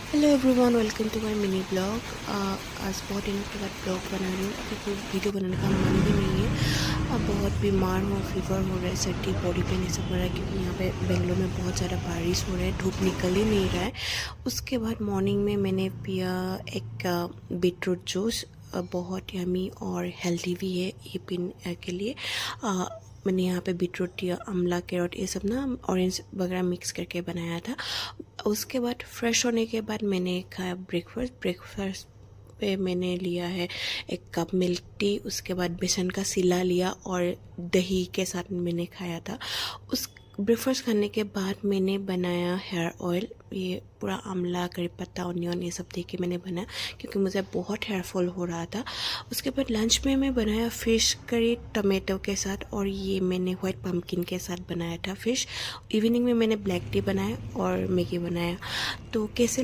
Hello everyone, welcome to my mini blog. आज बहुत दिनों के बाद ब्लॉग बना रही हूँ। अभी कोई वीडियो बनाने का मन भी नहीं है। अब बहुत बीमार हूँ, फीवर हो रहा है, सर्दी बॉडी पेन ये सब हो रहा है क्योंकि यहाँ पे बेंगलोर में बहुत ज़्यादा बारिश हो रहा है, धूप निकल ही नहीं रहा है। उसके बाद मॉर्निंग में मैंने पिया एक बीटरूट जूस। बहुत यमी और हेल्दी भी है ये पीने के लिए। मैंने यहाँ पे बीटरूट या अमला कैरोट ये सब ना ऑरेंज वगैरह मिक्स करके बनाया था। उसके बाद फ्रेश होने के बाद मैंने खाया ब्रेकफास्ट पे मैंने लिया है एक कप मिल्क टी। उसके बाद बेसन का सिला लिया और दही के साथ मैंने खाया था। उस ब्रेकफास्ट खाने के बाद मैंने बनाया हेयर ऑयल। ये पूरा आंवला, करी पत्ता, ऑनियन ये सब दे के मैंने बनाया क्योंकि मुझे बहुत हेयर फॉल हो रहा था। उसके बाद लंच में मैं बनाया फ़िश करी टमाटो के साथ और ये मैंने वाइट पम्पकिन के साथ बनाया था फ़िश। इवनिंग में मैंने ब्लैक टी बनाया और मैगी बनाया। तो कैसे